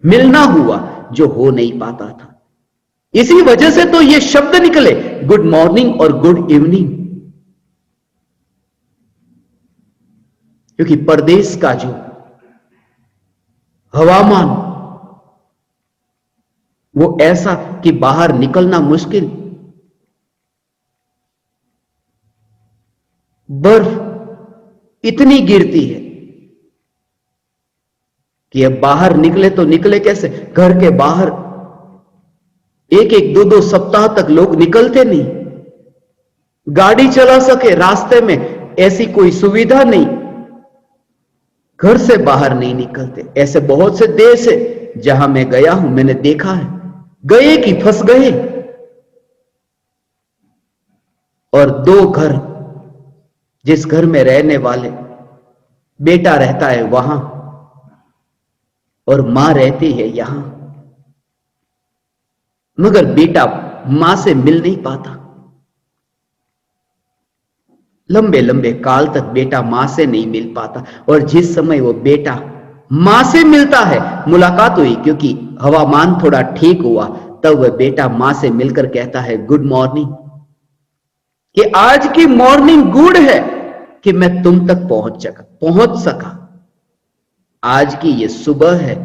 मिलना हुआ जो हो नहीं पाता था। इसी वजह से तो ये शब्द निकले, गुड मॉर्निंग और गुड इवनिंग। क्योंकि परदेश का जो हवामान वो ऐसा कि बाहर निकलना मुश्किल, बर्फ इतनी गिरती है कि अब बाहर निकले तो निकले कैसे। घर के बाहर एक एक दो दो सप्ताह तक लोग निकलते नहीं, गाड़ी चला सके रास्ते में ऐसी कोई सुविधा नहीं, घर से बाहर नहीं निकलते। ऐसे बहुत से देश है जहां मैं गया हूं, मैंने देखा है, गए कि फंस गए। और दो घर, जिस घर में रहने वाले बेटा रहता है वहां और मां रहती है यहां, मगर बेटा मां से मिल नहीं पाता। लंबे लंबे काल तक बेटा मां से नहीं मिल पाता। और जिस समय वो बेटा मां से मिलता है, मुलाकात हुई क्योंकि हवामान थोड़ा ठीक हुआ, तब वह बेटा मां से मिलकर कहता है गुड मॉर्निंग, कि आज की मॉर्निंग गुड है कि मैं तुम तक पहुंच सका। आज की ये सुबह है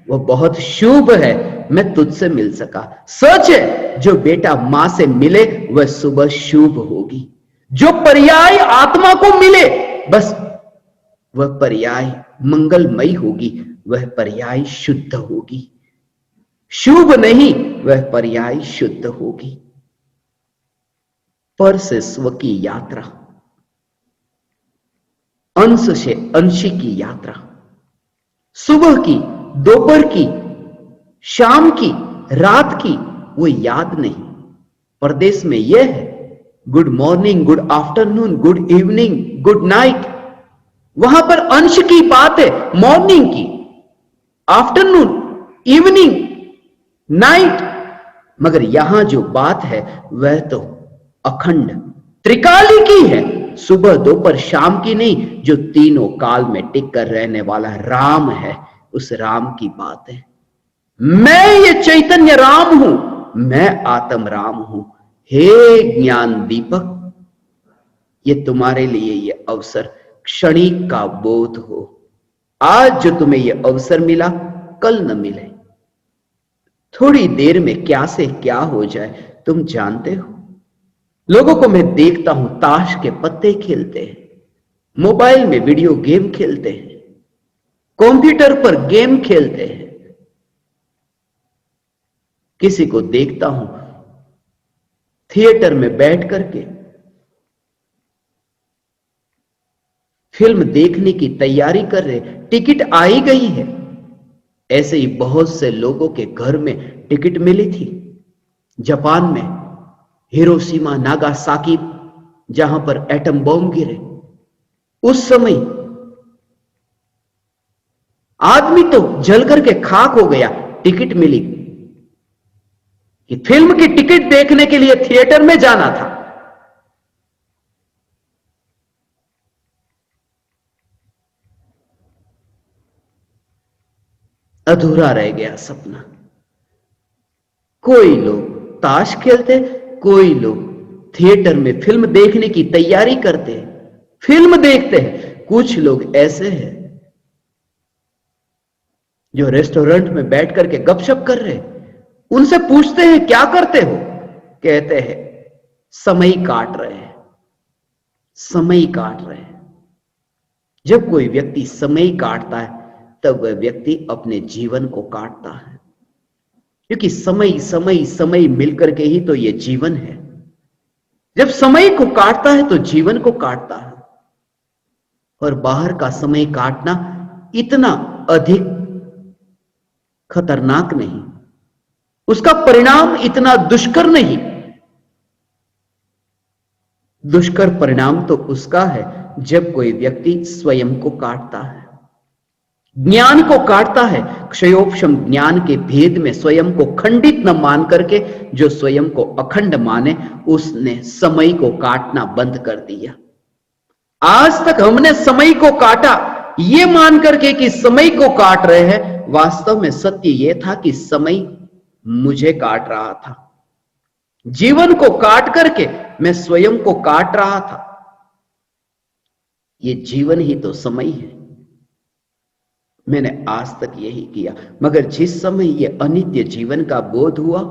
वो बहुत शुभ है, मैं तुझसे मिल सका। सच है, जो बेटा मां से मिले वह सुबह शुभ होगी। जो पर्याय आत्मा को मिले बस वह पर्याय मंगलमयी होगी, वह पर्याय शुद्ध होगी। शुभ नहीं, वह पर्याय शुद्ध होगी। पर से स्व की यात्रा, अंश से अंशी की यात्रा, सुबह की, दोपहर की, शाम की, रात की वो याद नहीं। परदेश में यह है good morning, good afternoon, good evening, good night. वहां पर अंश की बात है, मॉर्निंग की, आफ्टरनून, इवनिंग, नाइट। मगर यहां जो बात है वह तो अखंड त्रिकाली की है, सुबह दोपहर शाम की नहीं। जो तीनों काल में टिक कर रहने वाला राम है, उस राम की बात है। मैं ये चैतन्य राम हूं, मैं आत्म राम हूं। हे ज्ञान दीपक, ये तुम्हारे लिए ये अवसर क्षणिक का बोध हो। आज जो तुम्हें ये अवसर मिला कल न मिले। थोड़ी देर में क्या से क्या हो जाए तुम जानते हो। लोगों को मैं देखता हूं ताश के पत्ते खेलते हैं, मोबाइल में वीडियो गेम खेलते हैं, कंप्यूटर पर गेम खेलते हैं। किसी को देखता हूं थिएटर में बैठ करके फिल्म देखने की तैयारी कर रहे, टिकट आ ही गई है। ऐसे ही बहुत से लोगों के घर में टिकट मिली थी। जापान में हिरोशिमा नागासाकी, जहां पर एटम बॉम्ब गिरे, उस समय आदमी तो जल करके खाक हो गया। टिकट मिली कि फिल्म की टिकट देखने के लिए थिएटर में जाना था। अधूरा रह गया सपना। कोई लोग ताश खेलते, कोई लोग थिएटर में फिल्म देखने की तैयारी करते, फिल्म देखते हैं। कुछ लोग ऐसे हैं जो रेस्टोरेंट में बैठ करके गपशप कर रहे। उनसे पूछते हैं क्या करते हो, कहते हैं समय काट रहे हैं, समय काट रहे हैं। जब कोई व्यक्ति समय काटता है तब वह व्यक्ति अपने जीवन को काटता है, क्योंकि समय समय समय मिलकर के ही तो यह जीवन है। जब समय को काटता है तो जीवन को काटता है। और बाहर का समय काटना इतना अधिक खतरनाक नहीं, उसका परिणाम इतना दुष्कर नहीं। दुष्कर परिणाम तो उसका है जब कोई व्यक्ति स्वयं को काटता है, ज्ञान को काटता है। क्षयोपशम ज्ञान के भेद में स्वयं को खंडित न मान करके जो स्वयं को अखंड माने, उसने समय को काटना बंद कर दिया। आज तक हमने समय को काटा ये मान करके कि समय को काट रहे हैं, वास्तव में सत्य यह था कि समय मुझे काट रहा था। जीवन को काट करके मैं स्वयं को काट रहा था। ये जीवन ही तो समय है। मैंने आज तक यही किया, मगर जिस समय ये अनित्य जीवन का बोध हुआ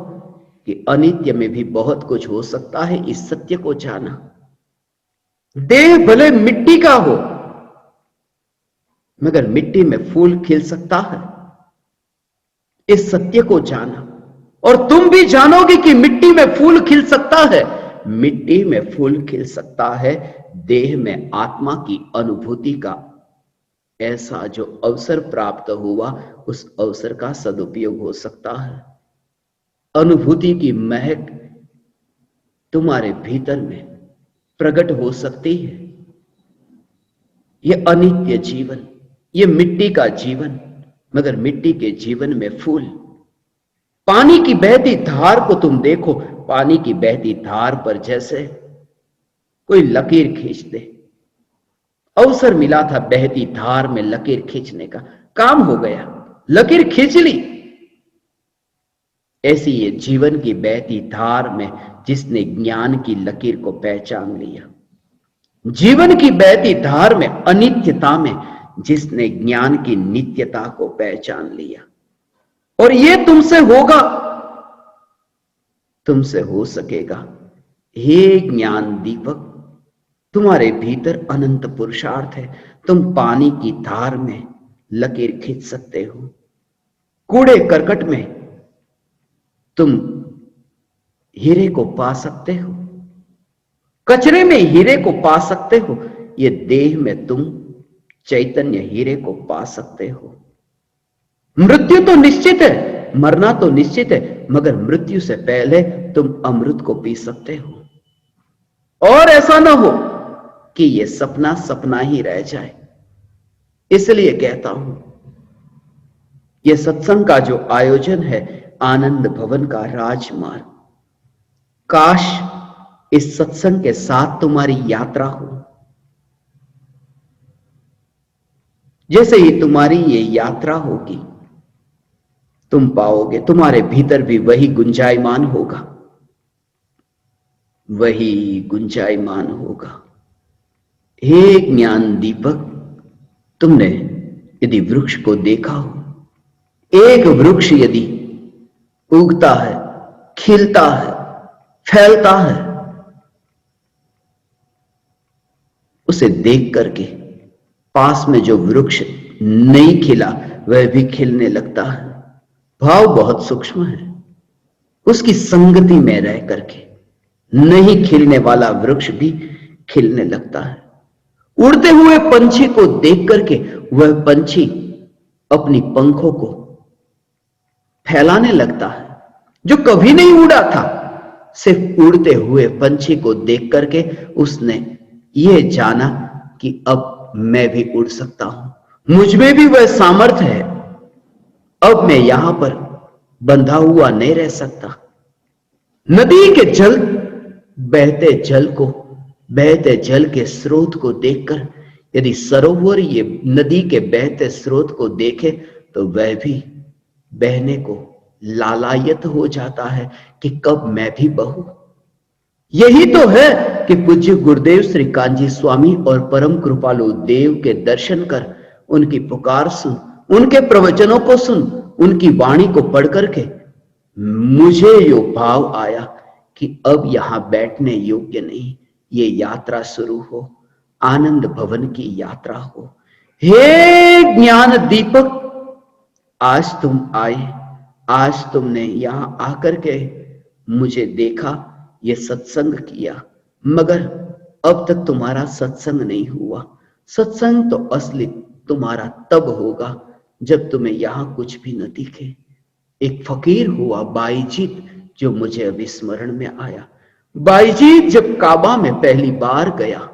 कि अनित्य में भी बहुत कुछ हो सकता है, इस सत्य को जाना। देह भले मिट्टी का हो, मगर मिट्टी में फूल खिल सकता है, इस सत्य को जाना। और तुम भी जानोगे कि मिट्टी में फूल खिल सकता है। मिट्टी में फूल खिल सकता है, देह में आत्मा की अनुभूति का ऐसा जो अवसर प्राप्त हुआ, उस अवसर का सदुपयोग हो सकता है। अनुभूति की महक तुम्हारे भीतर में प्रकट हो सकती है। यह अनित्य जीवन, यह मिट्टी का जीवन, मगर मिट्टी के जीवन में फूल। पानी की बहती धार को तुम देखो, पानी की बहती धार पर जैसे कोई लकीर खींच दे। अवसर मिला था बहती धार में लकीर खींचने का, काम हो गया, लकीर खींच ली। ऐसी ये जीवन की बहती धार में जिसने ज्ञान की लकीर को पहचान लिया, जीवन की बहती धार में अनित्यता में जिसने ज्ञान की नित्यता को पहचान लिया। और ये तुमसे होगा, तुमसे हो सकेगा। हे ज्ञान दीपक, तुम्हारे भीतर अनंत पुरुषार्थ है। तुम पानी की धार में लकीर खींच सकते हो। कूड़े करकट में तुम हीरे को पा सकते हो, कचरे में हीरे को पा सकते हो। ये देह में तुम चैतन्य हीरे को पा सकते हो। मृत्यु तो निश्चित है, मरना तो निश्चित है, मगर मृत्यु से पहले तुम अमृत को पी सकते हो। और ऐसा ना हो कि यह सपना सपना ही रह जाए। इसलिए कहता हूं, यह सत्संग का जो आयोजन है, आनंद भवन का राजमार्ग, काश इस सत्संग के साथ तुम्हारी यात्रा हो। जैसे ही तुम्हारी ये यात्रा होगी, तुम पाओगे तुम्हारे भीतर भी वही गुंजायमान होगा, वही गुंजायमान होगा। हे ज्ञान दीपक, तुमने यदि वृक्ष को देखा हो, एक वृक्ष यदि उगता है, खिलता है, फैलता है, उसे देख करके पास में जो वृक्ष नहीं खिला वह भी खिलने लगता है। भाव बहुत सूक्ष्म है। उसकी संगति में रह करके नहीं खिलने वाला वृक्ष भी खिलने लगता है। उड़ते हुए पंछी को देख करके वह पंछी अपनी पंखों को फैलाने लगता है। जो कभी नहीं उड़ा था, सिर्फ उड़ते हुए पंछी को देख करके उसने यह जाना कि अब मैं भी उड़ सकता हूं, मुझ में भी वह सामर्थ्य है, अब मैं यहां पर बंधा हुआ नहीं रह सकता। नदी के जल, बहते जल को, बहते जल के स्रोत को देखकर यदि सरोवर ये नदी के बहते स्रोत को देखे तो वह भी बहने को लालायत हो जाता है कि कब मैं भी बहूं। यही तो है कि पूज्य गुरुदेव श्री कांजी स्वामी और परम कृपालु देव के दर्शन कर, उनकी पुकार सुन, उनके प्रवचनों को सुन, उनकी वाणी को पढ़ करके मुझे यो भाव आया कि अब यहां बैठने योग्य नहीं, ये यात्रा शुरू हो, आनंद भवन की यात्रा हो। हे ज्ञान दीपक, आज तुम आए, आज तुमने यहां आकर के मुझे देखा, ये सत्संग किया, मगर अब तक तुम्हारा सत्संग नहीं हुआ। सत्संग तो असली तुम्हारा तब होगा जब तुम्हें यहां कुछ भी न दिखे। एक फकीर हुआ बाईजीत, जो मुझे अभी स्मरण में आया। बाईजीत जब काबा में पहली बार गया,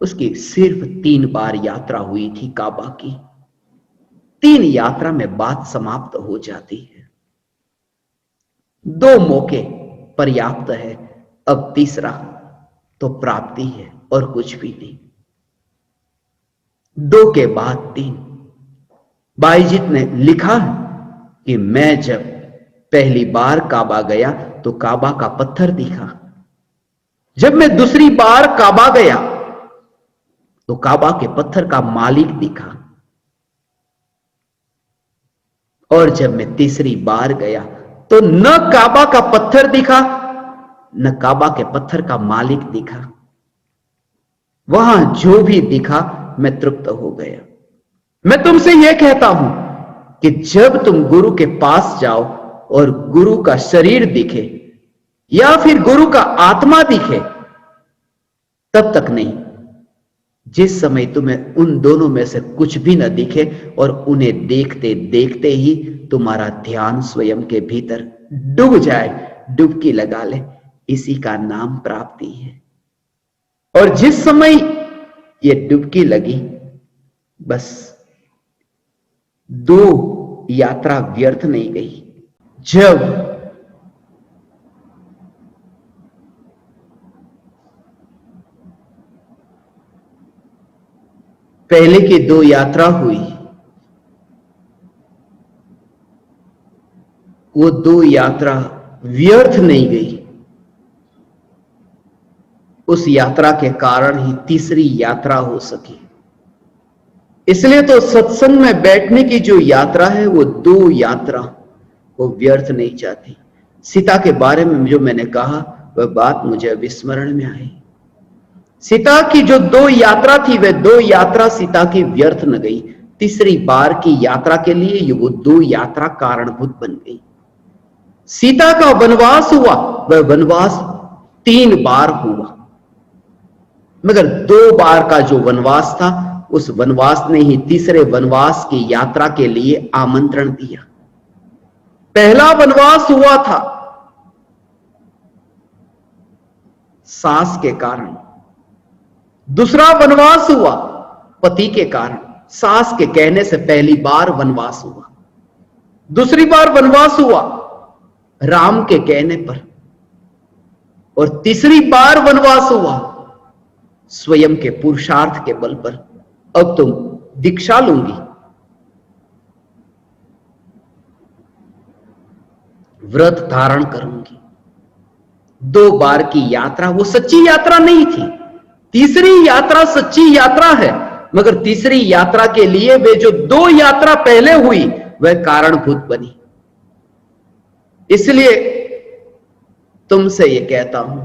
उसकी सिर्फ 3 बार यात्रा हुई थी काबा की। 3 यात्रा में बात समाप्त हो जाती है। 2 मौके पर्याप्त है, अब तीसरा तो प्राप्ति है और कुछ भी नहीं। 2 के बाद 3। बाईजीत ने लिखा है कि मैं जब पहली बार काबा गया तो काबा का पत्थर दिखा, जब मैं दूसरी बार काबा गया तो काबा के पत्थर का मालिक दिखा, और जब मैं तीसरी बार गया तो न काबा का पत्थर दिखा न काबा के पत्थर का मालिक दिखा। वहां जो भी दिखा मैं तृप्त हो गया। मैं तुमसे यह कहता हूं कि जब तुम गुरु के पास जाओ और गुरु का शरीर दिखे या फिर गुरु का आत्मा दिखे, तब तक नहीं। जिस समय तुम्हें उन दोनों में से कुछ भी न दिखे और उन्हें देखते देखते ही तुम्हारा ध्यान स्वयं के भीतर डूब जाए, डुबकी लगा ले, इसी का नाम प्राप्ति है। और जिस समय ये डुबकी लगी, बस दो यात्रा व्यर्थ नहीं गई। जब पहले की दो यात्रा हुई, वो दो यात्रा व्यर्थ नहीं गई। उस यात्रा के कारण ही तीसरी यात्रा हो सकी। इसलिए तो सत्संग में बैठने की जो यात्रा है, वो दो यात्रा वो व्यर्थ नहीं जाती। सीता के बारे में जो मैंने कहा, वह बात मुझे विस्मरण में आई। सीता की जो दो यात्रा थी, वह दो यात्रा सीता की व्यर्थ न गई। तीसरी बार की यात्रा के लिए वो दो यात्रा कारणभूत बन गई। सीता का वनवास हुआ, वह वनवास 3 बार हुआ, मगर 2 बार का जो वनवास था, उस वनवास ने ही तीसरे वनवास की यात्रा के लिए आमंत्रण दिया। पहला वनवास हुआ था सास के कारण, दूसरा वनवास हुआ पति के कारण। सास के कहने से पहली बार वनवास हुआ, दूसरी बार वनवास हुआ राम के कहने पर, और तीसरी बार वनवास हुआ स्वयं के पुरुषार्थ के बल पर। अब तुम दीक्षा लूंगी, व्रत धारण करूंगी। 2 बार की यात्रा वो सच्ची यात्रा नहीं थी। तीसरी यात्रा सच्ची यात्रा है, मगर तीसरी यात्रा के लिए वे जो 2 यात्रा पहले हुई, वह कारणभूत बनी। इसलिए तुमसे यह कहता हूं,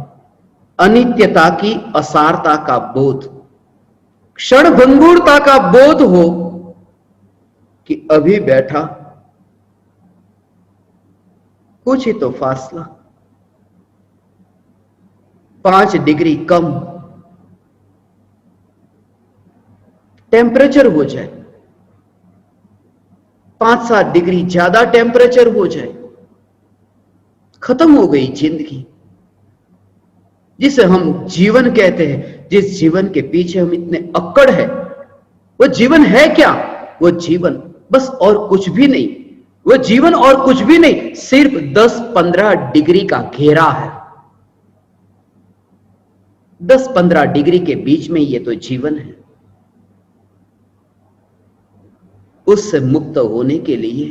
अनित्यता की असारता का बोध, क्षणभंगुरता का बोध हो कि अभी बैठा कुछ ही तो फासला, 5 डिग्री कम टेम्परेचर हो जाए, 5-7 डिग्री ज्यादा टेम्परेचर हो जाए, खत्म हो गई जिंदगी। जिसे हम जीवन कहते हैं, जिस जीवन के पीछे हम इतने अक्कड़ है, वो जीवन है क्या? वो जीवन बस और कुछ भी नहीं, वो जीवन और कुछ भी नहीं, सिर्फ 10-15 डिग्री का घेरा है। 10-15 डिग्री के बीच में ये तो जीवन है। उससे मुक्त होने के लिए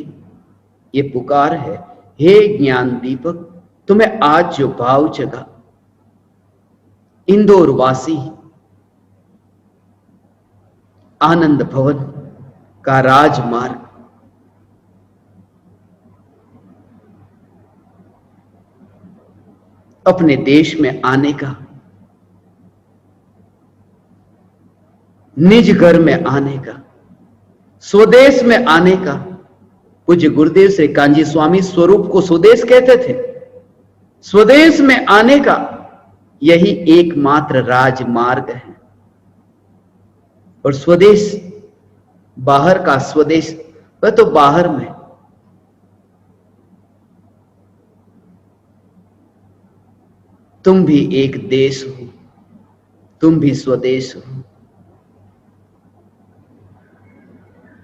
ये पुकार है, हे ज्ञान दीपक, तुम्हें आज जो भाव जगा, इंदौर वासी आनंद भवन का राजमार्ग, अपने देश में आने का, निज घर में आने का, स्वदेश में आने का। पूज्य गुरुदेव श्री कांजी स्वामी स्वरूप को स्वदेश कहते थे। स्वदेश में आने का यही एकमात्र राजमार्ग है। और स्वदेश, बाहर का स्वदेश, वह तो बाहर में। तुम भी एक देश हो, तुम भी स्वदेश हो।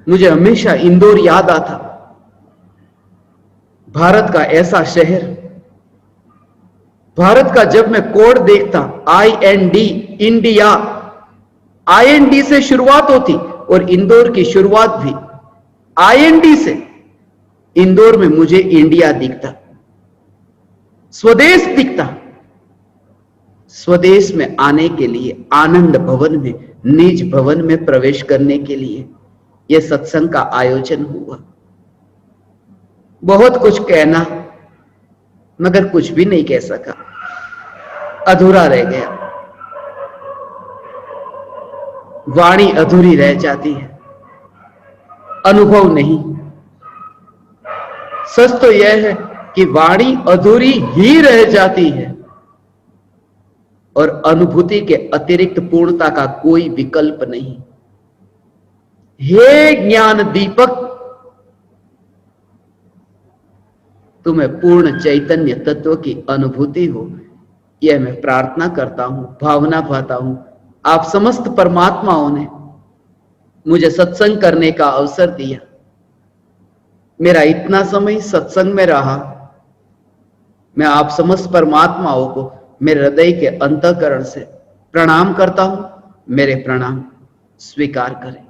मुझे हमेशा इंदौर याद आता, भारत का ऐसा शहर। भारत का जब मैं कोड देखता, IND, इंडिया, IND से शुरुआत होती और इंदौर की शुरुआत भी IND से इंदौर में मुझे इंडिया दिखता, स्वदेश दिखता। स्वदेश में आने के लिए, आनंद भवन में, निज भवन में प्रवेश करने के लिए यह सत्संग का आयोजन हुआ। बहुत कुछ कहना, मगर कुछ भी नहीं कह सका, अधूरा रह गया। वाणी अधूरी रह जाती है, अनुभव नहीं। सच तो यह है कि वाणी अधूरी ही रह जाती है और अनुभूति के अतिरिक्त पूर्णता का कोई विकल्प नहीं। हे ज्ञान दीपक, तुम्हें पूर्ण चैतन्य तत्व की अनुभूति हो, यह मैं प्रार्थना करता हूं, भावना पाता हूं। आप समस्त परमात्माओं ने मुझे सत्संग करने का अवसर दिया। मेरा इतना समय सत्संग में रहा। मैं आप समस्त परमात्माओं को मेरे हृदय के अंतःकरण से प्रणाम करता हूं। मेरे प्रणाम स्वीकार करें।